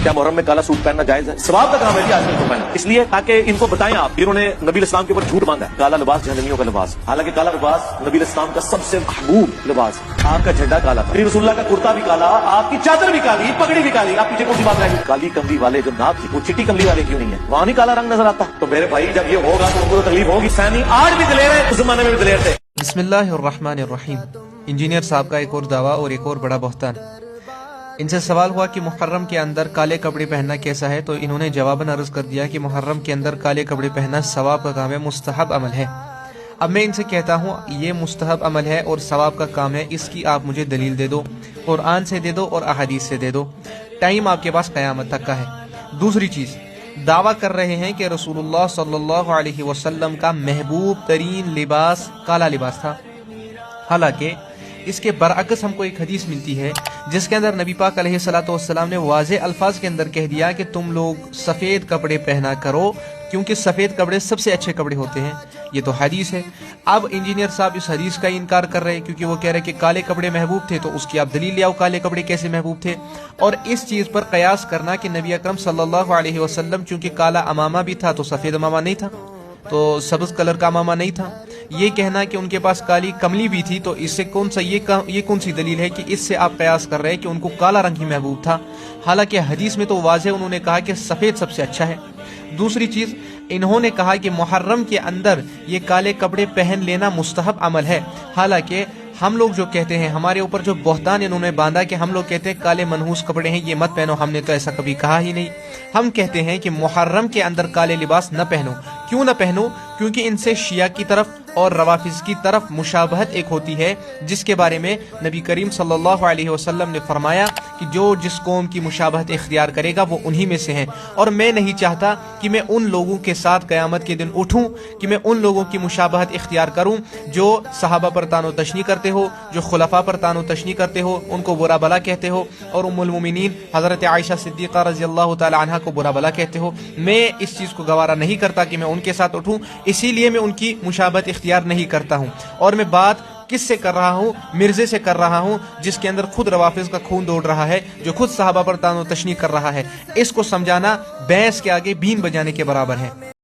کیا محرم میں کالا سوٹ پہننا جائز ہے؟ ثواب کا کام ہے جی آج کل تو پہنا، اس لیے تاکہ ان کو بتائیں آپ، انہوں نے نبی اسلام کے اوپر جھوٹ باندھا ہے کالا لباس جہنمیوں کا لباس، حالانکہ کالا لباس نبی اسلام کا سب سے محبوب لباس، آپ کا جھنڈا کالا تھا، رسول اللہ کا کرتا بھی کالا، آپ کی چادر بھی کالی، پگڑی بھی کالی، آپ پیچھے کون سی بات رہ گئی؟ کالی کملی والے جو نام تھی وہ چٹی کملی والے کیوں نہیں ہے؟ وہاں نہیں کالا رنگ نظر آتا؟ تو میرے بھائی جب یہ ہوگا تو ان کو تکلیف ہوگی، سینی آج بھی دلیر ہے، اس زمانے میں بھی دلیر تھے۔ بسم اللہ الرحمن الرحیم۔ انجینئر صاحب کا ایک اور دعویٰ اور ایک اور بڑا بہتان۔ ان سے سوال ہوا کہ محرم کے اندر کالے کپڑے پہننا کیسا ہے، تو انہوں نے جواباً عرض کر دیا کہ محرم کے اندر کالے کپڑے پہننا ثواب کا کام ہے، مستحب عمل ہے۔ اب میں ان سے کہتا ہوں یہ مستحب عمل ہے اور ثواب کا کام ہے، اس کی آپ مجھے دلیل دے دو، قرآن سے دے دو اور احادیث سے دے دو۔ ٹائم آپ کے پاس قیامت تک کا ہے۔ دوسری چیز، دعویٰ کر رہے ہیں کہ رسول اللہ صلی اللہ علیہ وسلم کا محبوب ترین لباس کالا لباس تھا، حالانکہ اس کے برعکس ہم کو ایک حدیث ملتی ہے جس کے اندر نبی پاک علیہ السلام نے واضح الفاظ کے اندر کہہ دیا کہ تم لوگ سفید کپڑے پہنا کرو کیونکہ سفید کپڑے سب سے اچھے کپڑے ہوتے ہیں۔ یہ تو حدیث ہے۔ اب انجینئر صاحب اس حدیث کا انکار کر رہے ہیں کیونکہ وہ کہہ رہے ہیں کہ کالے کپڑے محبوب تھے، تو اس کی آپ دلیل لے آؤ کالے کپڑے کیسے محبوب تھے، اور اس چیز پر قیاس کرنا کہ نبی اکرم صلی اللہ علیہ وسلم چونکہ کالا امامہ بھی تھا تو سفید امامہ نہیں تھا، تو سبز کلر کا امامہ نہیں تھا۔ یہ کہنا کہ ان کے پاس کالی کملی بھی تھی، تو اس سے یہ کون سی دلیل ہے کہ اس سے آپ قیاس کر رہے ہیں کہ ان کو کالا رنگ ہی محبوب تھا، حالانکہ حدیث میں تو واضح انہوں نے کہا کہ سفید سب سے اچھا ہے۔ دوسری چیز، انہوں نے کہا کہ محرم کے اندر یہ کالے کپڑے پہن لینا مستحب عمل ہے، حالانکہ ہم لوگ جو کہتے ہیں، ہمارے اوپر جو بہتان انہوں نے باندھا کہ ہم لوگ کہتے ہیں کالے منحوس کپڑے ہیں یہ مت پہنو، ہم نے تو ایسا کبھی کہا ہی نہیں۔ ہم کہتے ہیں کہ محرم کے اندر کالے لباس نہ پہنو۔ کیوں نہ پہنو؟ کیونکہ ان سے شیعہ کی طرف اور روافض کی طرف مشابہت ایک ہوتی ہے، جس کے بارے میں نبی کریم صلی اللہ علیہ وسلم نے فرمایا کہ جو جس قوم کی مشابہت اختیار کرے گا وہ انہی میں سے ہیں، اور میں نہیں چاہتا کہ میں ان لوگوں کے ساتھ قیامت کے دن اٹھوں، کہ میں ان لوگوں کی مشابہت اختیار کروں جو صحابہ پر طعن و تشنیع کرتے ہو، جو خلفاء پر طعن و تشنیع کرتے ہو، ان کو برا بلا کہتے ہو، اور ام المومنین حضرت عائشہ صدیقہ رضی اللہ تعالی عنہا کو برا بلا کہتے ہو۔ میں اس چیز کو گوارا نہیں کرتا کہ میں ان کے ساتھ اٹھوں، اسی لیے میں ان کی مشابہت اختیار نہیں کرتا ہوں۔ اور میں بات کس سے کر رہا ہوں؟ مرزے سے کر رہا ہوں، جس کے اندر خود روافض کا خون دوڑ رہا ہے، جو خود صحابہ پر طعن و تشنیع کر رہا ہے۔ اس کو سمجھانا بھینس کے آگے بین بجانے کے برابر ہے۔